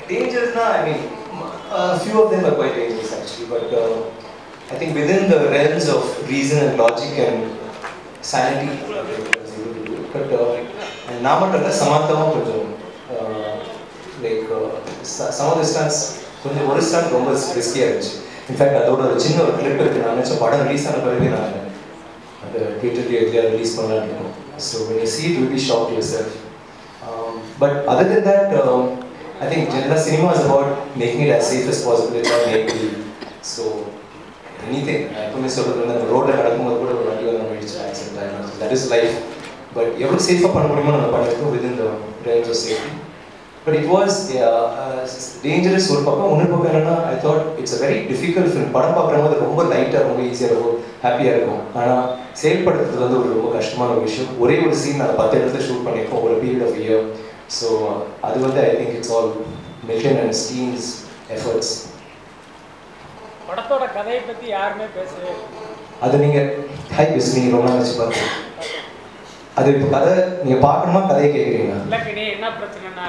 Dangerous, I mean, a few of them are quite dangerous actually, but I think within the realms of reason and logic and sanity, I was able to do it. But Namatala, Samantha, like some of the stunts, one stunt was risky. In fact, I thought a chinna clip is a padam release on the Twitter release. So when you see it, you will be shocked yourself. But other than that, I think general cinema is about making it as safe as possible. So anything, I promise you, the road that is life. But you have to safe within the range of safety. But it was dangerous. I thought it's a very difficult film. Padam paakkumbodhu romba light ah, romba easy ah, romba happy ah irukum. Ana செயல்படுத்துறது வந்து ஒரு ரொம்ப கஷ்டமான ஒரு விஷயம். ஒரே ஒரு scene நான் 10 இடத்துல ஷூட் பண்ணிருக்கோம் over a period of a year. So அது வந்து I think it's all Milton and his team's efforts. படத்தோட கதையை பத்தி யாருமே பேசவே இல்ல. அது நீங்க ஹை பிஸ் நீங்க ரொம்ப நினைச்சு பாருங்க. அது இப்ப கதை நீங்க பார்க்கணுமா கதையை கேக்குறீங்களா? இல்ல என்ன பிரச்சனைனா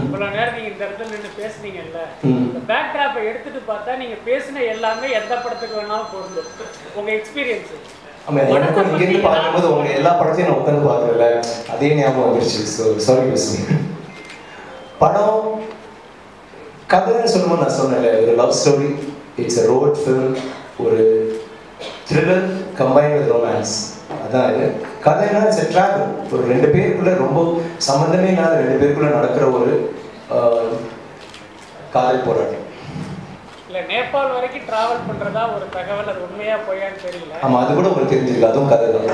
இவ்வளவு நேரம் நீங்க இந்த இடத்துல நின்னு பேசுனீங்கல்ல, இந்த பேக் டிராப்பை எடுத்துட்டு பார்த்தா நீங்க பேசின எல்லாமே எந்த படத்துக்கு வேணாலும் பொருந்தும். உங்க எக்ஸ்பீரியன்ஸ் ஆமா, எனக்கும் இங்கிருந்து பார்க்கும்போது உங்க எல்லா படத்தையும் நான் உட்காந்து பார்க்கல, அதே ஞாபகம் வந்துருச்சு. ஸோ சாரி பேசுங்க. படம் கதைன்னு சொல்லும்போது நான் சொன்னேன்ல, ஒரு love story, it's a road film, ஒரு த்ரில்லர் கம்பைன் வித் ரொமான்ஸ். அதான் இது கதைனா இட்ஸ் எ ட்ராவல். ஒரு ரெண்டு பேருக்குள்ள ரொம்ப சம்மந்தமே இல்லாத ரெண்டு பேருக்குள்ள நடக்கிற ஒரு காதல் போராட்டம். இல்ல நேபாள் வரைக்கும் டிராவல் பண்றதா ஒரு தகவல், அது உண்மையா பொய்யான்னு தெரியல. ஆமா, அது கூட உங்களுக்கு தெரிஞ்சிருக்கு, அதுவும் கதை தான்.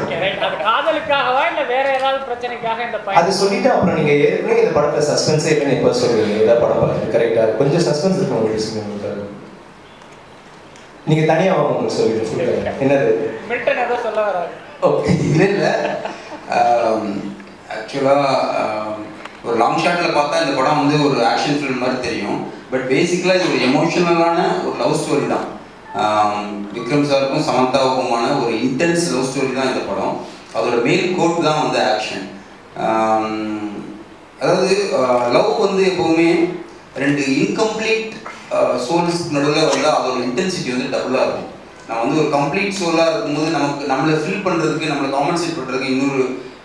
அது காதலுக்காகவா இல்ல வேற ஏதாவது பிரச்சனைக்காக இந்த பையன் அது சொல்லிட்டு அப்புறம் நீங்க ஏற்கனவே இந்த படத்துல சஸ்பென்ஸே இல்லைன்னு எப்போ சொல்லுவீங்க? ஏதாவது படம் பார்த்து கரெக்டா கொஞ்சம் சஸ்பென்ஸ் இருக்கும் உங்களுக்கு. நீங்க தனியா உங்களுக்கு சொல்லிடுங்க. என்னது மில்டன் ஏதோ சொல்ல வராரு? ஓகே, இல்லை ஆக்சுவலாக ஒரு லாங் ஷாட்டில் பார்த்தா இந்த படம் வந்து ஒரு ஆக்ஷன் ஃபிலிம் மாதிரி தெரியும். பட் பேசிக்கலாக இது ஒரு எமோஷனலான ஒரு லவ் ஸ்டோரி தான். விக்ரம் சாருக்கும் சமந்தாவுக்குமான ஒரு இன்டென்ஸ் லவ் ஸ்டோரி தான் இந்த படம். அதோட மெயின் கோட் தான் வந்து ஆக்ஷன். அதாவது லவ் வந்து எப்போவுமே ரெண்டு இன்கம்ப்ளீட் சோல்ஸ் நடுவில் வந்து அதோட இன்டென்சிட்டி வந்து டபுளாக இருக்கும். நான் வந்து ஒரு கம்ப்ளீட் சோலாக இருக்கும்போது நம்மளை ஃபில் பண்ணுறதுக்கு, நம்மளை காம்பன்சேட் பண்ணுறதுக்கு இன்னொரு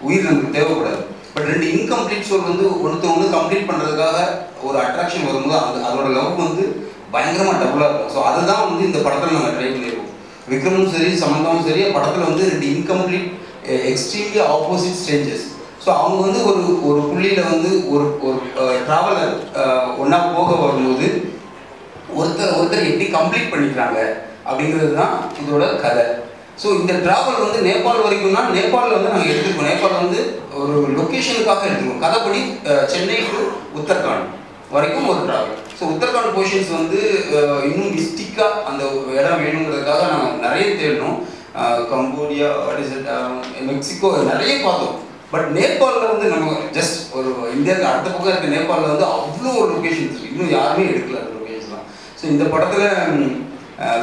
உயிர் நமக்கு தேவைப்படாது. பட் ரெண்டு இன்கம்ப்ளீட் சோல் வந்து ஒருத்தவங்க கம்ப்ளீட் பண்ணுறதுக்காக ஒரு அட்ராக்ஷன் வரும்போது அதோட லவ் வந்து பயங்கரமாக டபுளாக இருக்கும். ஸோ அதுதான் வந்து இந்த படத்தில் நாங்கள் ட்ரை பண்ணியிருக்கோம். விக்ரமும் சரி சமந்தாவும் சரி படத்தில் வந்து ரெண்டு incomplete extremely opposite stages. So அவங்க வந்து ஒரு புள்ளியில் வந்து ஒரு ட்ராவலர் ஒன்றா போக வரும்போது ஒருத்தர் எப்படி கம்ப்ளீட் பண்ணிக்கிறாங்க அப்படிங்கிறது தான் இதோட கதை. ஸோ இந்த ட்ராவல் வந்து நேபாள் வரைக்கும்னா நேபாளில் வந்து நாங்கள் எடுத்துருக்கோம். நேபாள் வந்து ஒரு லொக்கேஷனுக்காக எடுத்துருக்கோம். கதைப்படி சென்னை டு உத்தரகாண்ட் வரைக்கும் ஒரு ட்ராவல். ஸோ உத்தரகாண்ட் போர்ஷன்ஸ் வந்து இன்னும் மிஸ்டிக்காக அந்த இடம் வேணுங்கிறதுக்காக நாங்கள் நிறைய தேடணும். கம்போடியா, மெக்சிகோ நிறைய பார்த்தோம். பட் நேபாளில் வந்து நம்ம ஜஸ்ட் ஒரு இந்தியாவுக்கு அடுத்த பக்கம் இருக்க நேபாளில் வந்து அவ்வளோ ஒரு லொக்கேஷன்ஸ் இருக்குது, இன்னும் யாருமே எடுக்கல அந்த லொக்கேஷன்ஸ்லாம். ஸோ இந்த படத்தில்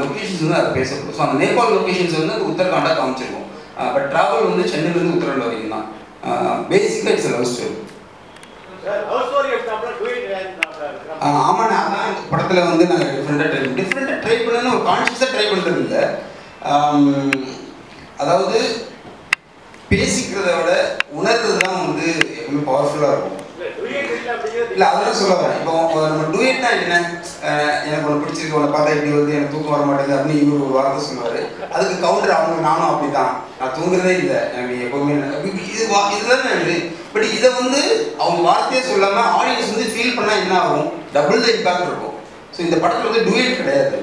லொக்கேஷன்ஸ் வந்து அதை பேசப்படும். ஸோ அந்த நேபாள் லொக்கேஷன்ஸ் வந்து அது உத்தரகாண்டாக காமிச்சிருக்கோம். பட் ட்ராவல் வந்து சென்னையிலேருந்து உத்தரகாண்ட் வரைக்கும் தான். பேசிக்காக இட்ஸ் லவ் ஸ்டோரி. ஆமாண்ணா, அதான் இந்த படத்தில் வந்து நாங்கள் டிஃப்ரெண்ட்டாக ட்ரை பண்ணணும்னு ஒரு கான்ஷியஸாக ட்ரை பண்ணுறது இல்லை. அதாவது பேசிக்கிறத விட உணர்றது தான் வந்து எப்பவுமே பவர்ஃபுல்லாக இருக்கும். இல்லை அதெல்லாம் சொல்ல வரேன். இப்போ நம்ம டூயட்னா என்ன, எனக்கு ஒன்று பிடிச்சிருக்கு, உன்னை பார்த்தா இப்படி வந்து எனக்கு தூக்கம் வர மாட்டேங்குது அப்படின்னு இவர் ஒரு வார்த்தை சொல்லுவார். அதுக்கு கவுண்டர் அவங்க நானும் அப்படி தான், நான் தூங்குறதே இல்லை, எனக்கு எப்போவுமே இதுதான் இது. பட் இதை வந்து அவங்க வார்த்தையே சொல்லாமல் ஆடியன்ஸ் வந்து ஃபீல் பண்ணால் என்ன ஆகும், டபுள் த இம்பாக்ட் இருக்கும். ஸோ இந்த படத்தில் வந்து டூயட் கிடையாது.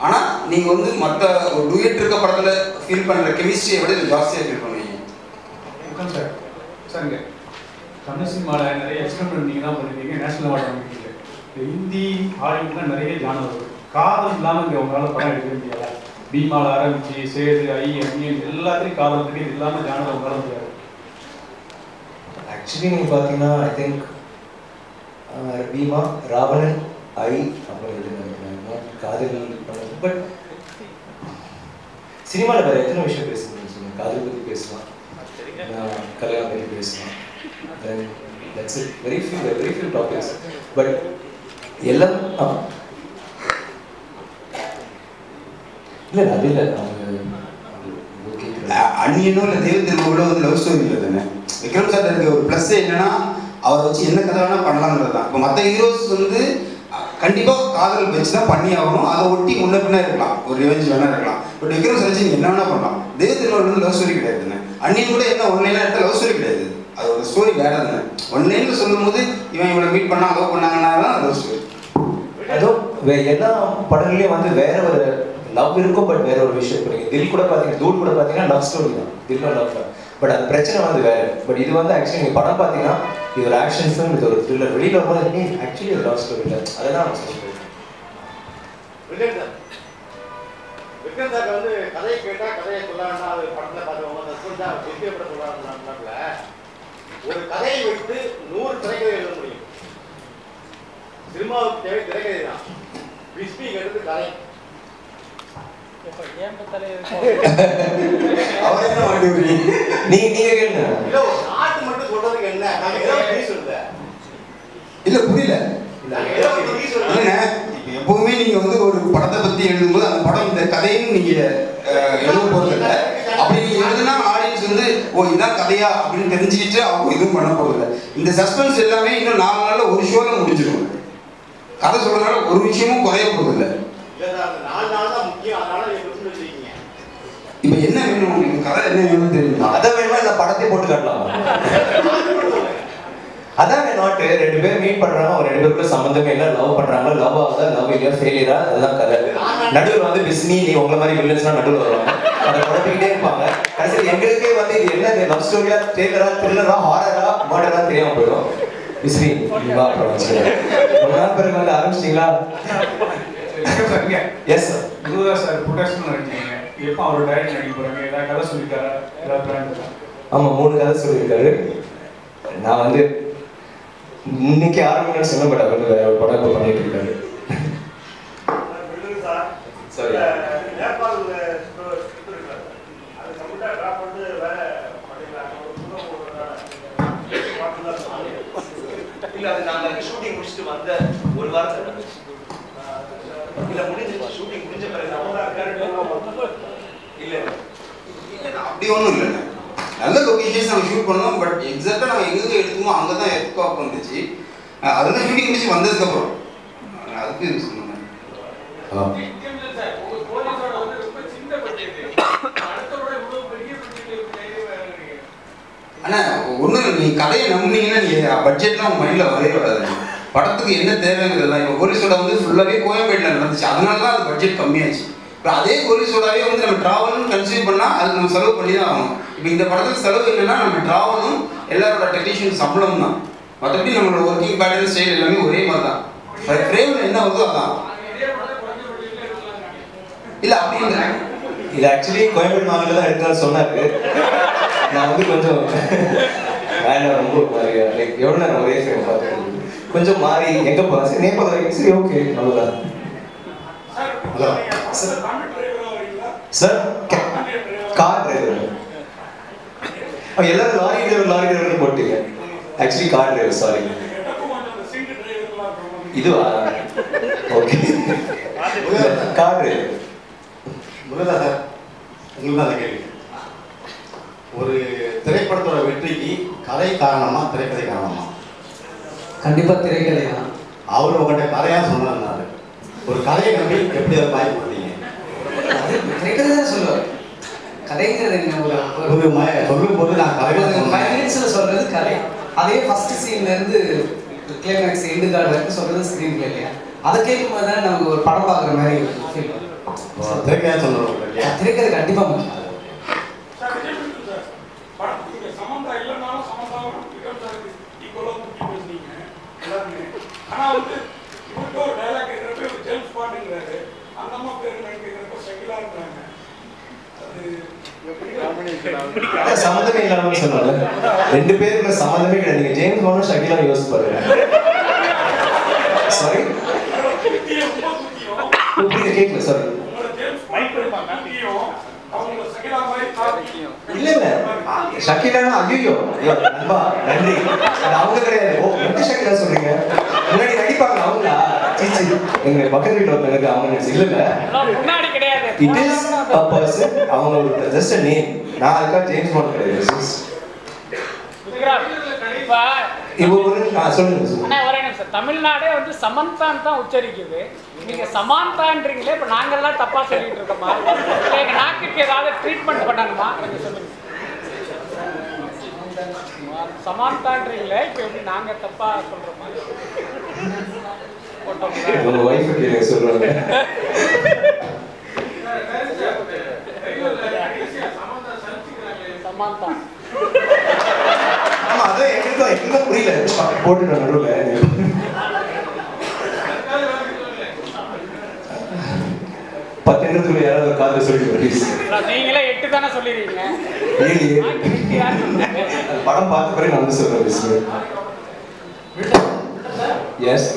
ஆனால் நீங்கள் வந்து மற்ற ஒரு டூயட் இருக்க படத்தில் ஃபீல் பண்ணுற கெமிஸ்ட்ரியை விட இது ஜாஸ்தியாக ஃபீல் பண்ணுவீங்க. சார் சார்ங்க தமிழ் சினிமாவில் நிறைய எக்ஸ்பெரிமெண்ட் நீங்கள் தான் பண்ணிருக்கீங்க, நேஷனல் அவார்டு வாங்கிருக்கீங்க. இந்த ஹிந்தி ஹாலிவுட்லாம் நிறைய ஜானர் வரும். காதல் இல்லாமல் இங்கே உங்களால் படம் எடுக்க முடியாது. பீமாவில் ஆரம்பிச்சு சேது அன்னியன் எல்லாத்தையும் காதல் இருக்கு, இது இல்லாமல் ஜானர் உங்களால் முடியாது. ஆக்சுவலி நீங்கள் பார்த்தீங்கன்னா ஐ திங்க் பீமா, ராவணன், அப்படின்னு காதல் பண்ணது. பட் சினிமாவில் வேறு எத்தனை விஷயம் பேசணும்னு சொல்லுங்கள். காதல் பற்றி பேசலாம், கல்யாணம் பற்றி பேசலாம், then that's it. Very few topics. But எல்லாம் இல்லை அது இல்லை அந்நியனோ இல்லை தெய்வ திருமகளோ வந்து லவ் ஸ்டோரி இல்லை தானே. விக்ரம் சார் இருக்க ஒரு ப்ளஸ் என்னன்னா அவரை வச்சு என்ன கதை வேணா பண்ணலாங்கிறது தான். இப்போ மற்ற ஹீரோஸ் வந்து கண்டிப்பாக காதல் வச்சு தான் பண்ணி ஆகணும், அதை ஒட்டி முன்ன பின்னா இருக்கலாம், ஒரு ரிவெஞ்ச் வேணா இருக்கலாம். பட் விக்ரம் சார் வச்சு நீங்கள் என்ன வேணா பண்ணலாம். தெய்வ திருமகள் வந்து லவ் ஸ்டோரி கிடையாதுன்னு. அந்நியன் கூட என்ன ஒன்லைனாக எடுத்த லவ் ஸ்டோரி கிடையாது, அது ஒரு ஸ்டோரி வேற தானே. ஒன்லைனில் சொல்லும் போது இவன் இவனை மீட் பண்ணா லவ் பண்ணாங்கன்னா தான் லவ் ஸ்டோரி. அதுவும் எல்லா படங்களையும் வந்து வேற ஒரு லவ் இருக்கும், பட் வேற ஒரு விஷயம். இப்போ நீங்கள் தில் கூட பார்த்தீங்கன்னா, தூள் கூட பார்த்தீங்கன்னா லவ் ஸ்டோரி தான், தில்லும் லவ் தான். பட் அது பிரச்சனை வந்து வேறு. பட் இது வந்து ஆக்சுவலி நீங்கள் படம் பார்த்தீங்கன்னா இது ஒரு ஆக்ஷன் ஃபிலிம், இது ஒரு த்ரில்லர். வெளியில் வரும்போது ஆக்சுவலி ஒரு லவ் ஸ்டோரி இல்லை, அதெல்லாம் விக்ரம் சார் வந்து கதையை கேட்டால் கதையை சொல்லணும்னா அது படத்தில் பார்த்தவங்க விஷயப்பட சொல்லாங்கல ஒரு கதையை வைத்து 100 திரைக்கதை எழுத முடியும். சினிமாவுக்கு தேவை திரைக்கதை தான். விஸ்பி எடுத்து கதை சொல்றதுக்கு என்ன இல்ல புரியல. எப்பவுமே நீங்க வந்து ஒரு படத்தை பத்தி எழுதும்போது அந்த படம் இந்த கதையும் நீங்க எழுத போறது இல்லை. அப்படி நீங்க எழுதுனா ஆடியன்ஸ் வந்து ஓ இதான் கதையா அப்படின்னு தெரிஞ்சுக்கிட்டு அவங்க எதுவும் பண்ண போறது இல்லை. இந்த சஸ்பென்ஸ் எல்லாமே இன்னும் 4 நாள்ல ஒரு ஷோல முடிஞ்சிடும். கதை சொல்றதுனால ஒரு விஷயமும் குறைய போறது இல்லை. இப்ப என்ன வேணும் உங்களுக்கு, கதை என்ன வேணும் தெரியுமா? அதை வேணுமா இல்லை படத்தை போட்டு காட்டலாம். அதான் நாட்டு 2 பேர் மீட் பண்றாங்க, ஒரு 2 பேருக்குள்ள சம்பந்தமே இல்லை, லவ் பண்றாங்க, லவ் ஆகுதா லவ் இல்லையா ஃபெயிலியரா, அதுதான் கதை. நடுவில் வந்து பிஸ்னி நீ உங்களை மாதிரி வில்லன்ஸ்லாம் நடுவில் வருவாங்க, அதை குழப்பிக்கிட்டே இருப்பாங்க. கடைசியில் எங்களுக்கே வந்து இது என்ன லவ் ஸ்டோரியா ட்ரெய்லரா த்ரில்லரா ஹாரரா மர்டரா தெரியாம போயிடும். பிஸ்னி வா ஒரு நாள் பிறகு வந்து ஆரம்பிச்சிட்டீங்களா? Yes sir. குருதா சார் ப்ரொடக்ஷன் நினைச்சீங்க, எப்போ அவர் டைரக்ட் நடிக்க போறாங்க, ஏதாவது கதை சொல்லியிருக்காரா, ஏதாவது பிளான் இருக்கா? ஆமாம் 3 கதை சொல்லியிருக்காரு. நான் வந்து இன்னைக்கு ஆரம்பிக்கணும்னு சொன்ன, பட் அவர் வந்து வேற ஒரு படம் இப்போ பண்ணிட்டு இருக்காரு. சரி இல்ல அது நாங்க ஷூட்டிங் முடிச்சிட்டு வந்த ஒரு வாரத்துல நடந்துச்சு. இல்ல முடிஞ்சு ஷூட்டிங் முடிஞ்ச பிறகு இல்ல அப்படி ஒன்றும் இல்லை. நல்ல லொகேஷன்ஸ் நாங்கள் ஷூட் பண்ணோம், பட் எக்ஸாக்டாக நாங்கள் எங்கே எடுத்துமோ அங்கே தான் எர்த்குவேக் வந்துச்சு. அதெல்லாம் ஷூட்டிங் முடிச்சு வந்ததுக்கப்புறம் அதுக்கு இது சொன்னேன். ஆனால் ஒன்றும் இல்லை, நீங்கள் கதையை நம்பினீங்கன்னா நீங்கள் பட்ஜெட்லாம் உங்கள் மைண்டில் வரவே வராது. படத்துக்கு என்ன தேவைங்கிறது தான். இப்போ கோலிசோடா வந்து ஃபுல்லாகவே கோயம்பேட்டில் நடந்துச்சு, அதனால தான் அது பட்ஜெட் கம்மியாச்சு. இப்போ அதே கோலிசோடாவே வந்து நம்ம ட்ராவலும் கன்சியூம் பண்ணால் அதுக்கு நம்ம செலவு பண்ணி தான் ஆகணும். இப்போ இந்த படத்துக்கு செலவு என்னன்னா நம்ம ட்ராவலும் எல்லாரோட டெக்னீஷியன் சம்பளம் தான். மற்றபடி நம்மளோட ஒர்க்கிங் பேட்டர்ன் ஸ்டைல் எல்லாமே ஒரே மாதிரி தான். ஃப்ரேமில் என்ன வருதோ அதான். இல்லை அப்படி இல்லை, இது ஆக்சுவலி கோயம்பேடு மாவட்டத்தில் தான் எடுத்தாலும் சொன்னாரு. நான் வந்து கொஞ்சம் ரொம்ப லைக் எவ்வளோ நேரம் ஒரே ஃப்ரேம் பார்த்தேன், கொஞ்சம் மாறி எங்கே போகிறேன் சரி நேபாள் வரைக்கும் சரி ஓகே அவ்வளோதான். Hello sir, car driver. எல்லாரும் லாரி டிரைவர் போட்டீங்க, ஆக்சுவலி கார் டிரைவர். சாரி இதுவா ஓகே கார் டிரைவர். முருகா சார், உங்களுக்கு தான் கேள்வி. ஒரு திரைப்படத்தோட வெற்றிக்கு கதை காரணமா திரைக்கதை காரணமா? கண்டிப்பாக திரைக்கதை தான். அவர் உங்கள்கிட்ட கதையாக சொன்னார், ஒரு கதையை நம்பி எப்படி அதை பாய்ப்படுத்தீங்க? திரைக்கதை தான் சொல்லுவார். கதைங்கிறது என்ன, ஒரு சொல்லும் போது நான் கதை 5 மினிட்ஸில் சொல்கிறது கதை. அதே ஃபஸ்ட்டு சீன்லேருந்து கிளைமேக்ஸ் எண்டு கார்டு வரைக்கும் சொல்கிறது ஸ்க்ரீன் பிளே இல்லையா? அதை கேட்கும்போது தான் நமக்கு ஒரு படம் பார்க்குற மாதிரி ஃபீல். திரைக்கதையாக சொல்லுவோம். திரைக்கதை கண்டிப்பாக முடியும். சம்மந்தமே இல்லாம சொன்னாங்க, 2 பேருக்குள்ள சம்மந்தமே கிடையாது. நீங்க ஜேம்ஸ் பாண்டும் ஷகிலா யோசிச்சு பாருங்க. சாரி கேட்கல, சாரி இல்ல இல்ல ஷகிலானா ஐயோ நண்பா நன்றி, அது அவங்க கிடையாது. ஓ எந்த ஷகிலா சொல்றீங்க? முன்னாடி நடிப்பாங்க அவங்களா? எங்க பக்கத்து வீட்டில் ஒருத்தங்க அவங்க நினைச்சு இல்ல முன்னாடி கிடையாது. It is a person. அவங்க ஒரு ஜஸ்ட் அ நேம். நான் அதுக்காக ஜேம்ஸ் பாண்ட் கிடையாது. இப்போ ஒரு சொல்லுங்க அண்ணா ஒரே நிமிஷம். தமிழ்நாடே வந்து சமந்தான் தான் உச்சரிக்குது. நீங்க சமாந்தான்றீங்களே, இப்ப நாங்கெல்லாம் தப்பா சொல்லிட்டு இருக்கோமா? எங்க நாட்டுக்கு ஏதாவது ட்ரீட்மெண்ட் பண்ணணுமா கொஞ்சம் சொல்லுங்க. சமாந்தான்றீங்களே, இப்ப எப்படி நாங்க தப்பா சொல்றோமா? உங்க வைஃப் கேளுங்க சொல்றாங்க. சமாந்தா ஆமா அதான் எங்களுக்கு புரியல. போட்டுட்டோம் நடுவுல. பத்தெண்டுக்குள்ள யாராவது ஒரு காதல சொல்லிட்டு ப்ளீஸ். நீங்களே 8 தானே சொல்லிருக்கீங்க. படம் பார்த்த பிறகு நான் வந்து சொல்றேன். எஸ்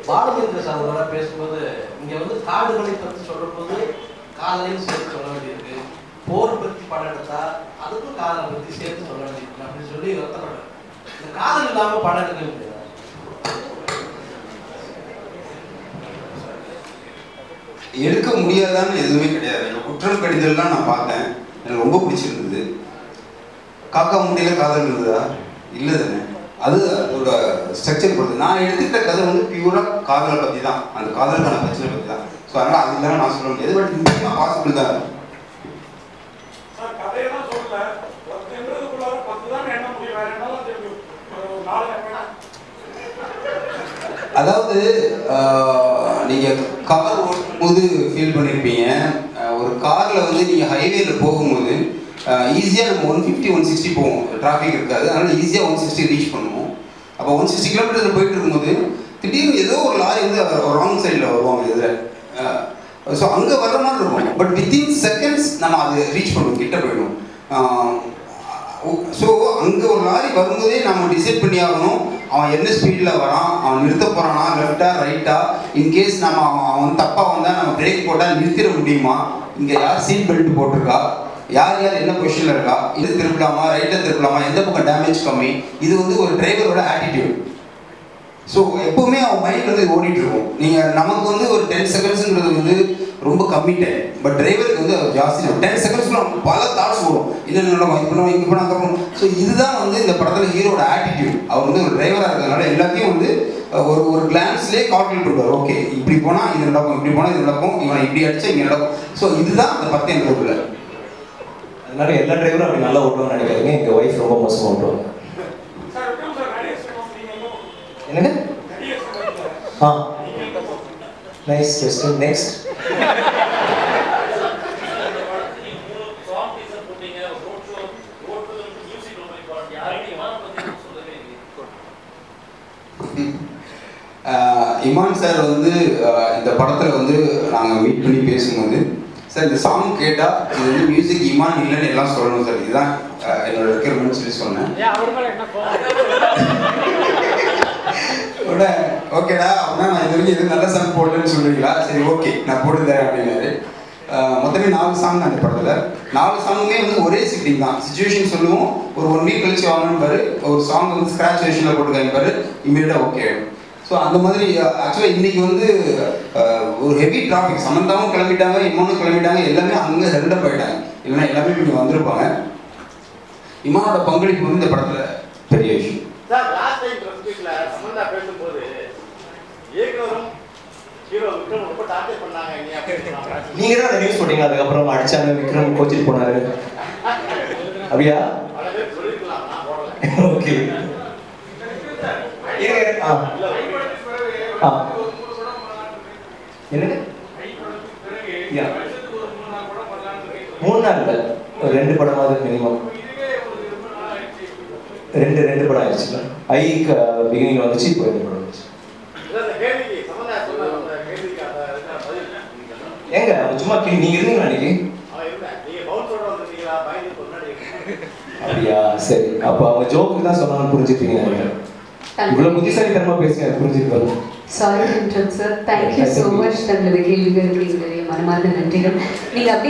பாலச்சந்திர சாரோட பேசும்போது இங்க வந்து காடுகளை பற்றி சொல்லும்போது காதலையும் சேர்த்து சொல்ல வேண்டியிருக்கு. போர் பற்றி படம் எடுத்தா அதுக்கும் காதலை பற்றி சேர்த்து சொல்ல வேண்டியிருக்கு அப்படின்னு சொல்லி வருத்தப்படுறேன். இந்த காதல் இல்லாம படம் எடுக்க முடியாது. எடுக்க முடியாதான்னு எதுவுமே கிடையாது. எனக்கு குற்றம் கடிதல்லாம் நான் பார்த்தேன், எனக்கு ரொம்ப பிடிச்சிருந்தது. காக்கா முட்டையில காதல் இருந்ததா? இல்லை தானே. அது அதோட ஸ்ட்ரக்சர் பொறுத்து. நான் எடுத்துக்கிட்ட கதை வந்து பியூராக காதலை பற்றி தான், அந்த காதலுக்கான பிரச்சனை பற்றி தான். ஸோ அதனால் அது இல்லாமல் நான் சொல்ல முடியாது. பட் நிச்சயமாக பாசிபிள் தான். அதாவது நீங்கள் கார் ஓட்டும்போது ஃபீல் பண்ணியிருப்பீங்க. ஒரு காரில் வந்து நீங்கள் ஹைவேல போகும்போது ஈஸியாக நம்ம 150 160 போவோம், டிராஃபிக் இருக்காது. அதனால் ஈஸியாக 160 ரீச் பண்ணுவோம். அப்போ 160 கிலோமீட்டர் போயிட்டு இருக்கும்போது திடீர்னு ஏதோ ஒரு லாரி வந்து ராங் சைடில் வருவாங்க இதில். ஸோ அங்கே வர்ற மாதிரி இருக்கும். பட் வித்தின் செகண்ட்ஸ் நம்ம அதை ரீச் பண்ணுவோம், கிட்ட போயிடும். ஸோ அங்கே ஒரு லாரி வரும்போதே நம்ம டிசைட் பண்ணி ஆகணும் அவன் என்ன ஸ்பீடில் வரான், அவன் நிறுத்த போகிறானா, லெஃப்டா ரைட்டா, இன்கேஸ் நம்ம அவன் தப்பாக வந்தால் நம்ம பிரேக் போட்டால் நிறுத்திட முடியுமா, இங்கே யார் சீட் பெல்ட் போட்டிருக்கா, யார் யார் என்ன பொசிஷனில் இருக்கா, இது திருப்பலாமா ரைட்டில் திருப்பலாமா, எந்த பக்கம் டேமேஜ் கம்மி. இது வந்து ஒரு டிரைவரோட ஆட்டிடியூட். ஸோ எப்போவுமே அவன் மைண்ட் வந்து ஓடிட்டு இருக்கும். நீங்கள் நமக்கு வந்து ஒரு 10 செகண்ட்ஸுங்கிறது வந்து ரொம்ப கம்மி டைம். பட் டிரைவருக்கு வந்து ஜாஸ்தி 10 செகண்ட்ஸ்க்குள்ள பல தாட்ஸ் வரும். என்னென்ன இது பண்ணுவோம் இங்கே போனால் அப்புறம். ஸோ இதுதான் வந்து இந்த படத்தில் ஹீரோட ஆட்டிடியூட். அவர் வந்து ஒரு டிரைவராக இருக்கிறதுனால எல்லாத்தையும் வந்து ஒரு கிளான்ஸ்லேயே கால்குலேட் பண்ணுவார். ஓகே இப்படி போனால் இது நடக்கும், இப்படி போனால் இது நடக்கும், இவனை இப்படி அடிச்சா இங்கே நடக்கும். ஸோ இதுதான் அந்த 10 என்பதுல. அதனால எல்லா டிரைவரும் அப்படி நல்லா ஓட்டுவான்னு நினைக்காதீங்க. எங்கள் ஒய்ஃப் ரொம்ப மோசமாக ஓட்டுவாங்க. என்னங்க? Nice question. Next Imman sir வந்து இந்த படத்தில் வந்து நாங்கள் மீட் பண்ணி பேசும்போது, சார் இந்த சாங் கேட்டால் இது வந்து மியூசிக் இமான் இல்லைன்னு எல்லாம் சொல்லணும் சார், இதுதான் என்னோட ரெக்யர்மெண்ட் சொல்லி சொன்னேன். ஓகேடா அப்படின்னா நான் இது வரைக்கும் எதுவும் நல்ல சாங் போடலன்னு சொல்றீங்களா, சரி ஓகே நான் போட்டுதேன் அப்படின்னாரு. மொத்தமே 4 சாங் அந்த படத்தில். 4 சாங்குமே வந்து ஒரே சிட்டிங் தான். சுச்சுவேஷன் சொல்லுவோம், ஒரு 1 வீக் கழிச்சு வாங்கன்னு பாரு, ஒரு சாங் வந்து ஸ்க்ராட்ச் வெர்ஷனில் போட்டுக்காங்க பாரு, இமீடியட்டாக ஓகே. ஸோ அந்த மாதிரி ஆக்சுவலாக இன்றைக்கி வந்து ஒரு ஹெவி டிராஃபிக். சமந்தாவும் கிளம்பிட்டாங்க, இமானும் கிளம்பிட்டாங்க, எல்லாமே அங்கே ஹெல்டப் ஆகிட்டாங்க. இல்லைன்னா எல்லாமே இங்கே வந்திருப்பாங்க. இமானோட பங்களிப்பு வந்து இந்த படத்தில் பெரிய விஷயம். சார் லாஸ்ட் டைம் பிரஸ்பீட்ல சமந்தா பேசும்போது ஏகரும் ஹீரோ விக்ரம் ரொம்ப டார்ச்சர் பண்ணாங்க. நீங்க தான் அந்த நியூஸ் போட்டீங்க, அதுக்கப்புறம் அடிச்சாங்க விக்ரம் கோச்சிட்டு போனாரு அப்படியா? சொல்லிருக்கலாம், நான் போடல. ஓகே என்னங்க? 3 நாள் இல்லை, 2 படமாவது மினிமம். 2 படம் ஆயிடுச்சுல. ஐக்கு பிகினிங் வந்துச்சு, இப்போ 2 படம் வந்துச்சு. ஏங்க சும்மா நீங்க இருந்தீங்களா அன்னைக்கு? அப்படியா? சரி, அப்போ அவங்க ஜோக்கு தான் சொன்னாலும் புரிஞ்சுப்பீங்க. இவ்வளவு புத்திசாலித்தனமா பேசுங்க, புரிஞ்சுக்கலாம். Sorry to interrupt sir. Thank you so much. தங்களது கேள்விகளுக்கு நிறைய மனமார்ந்த நன்றிகள். நீங்க அப்படியே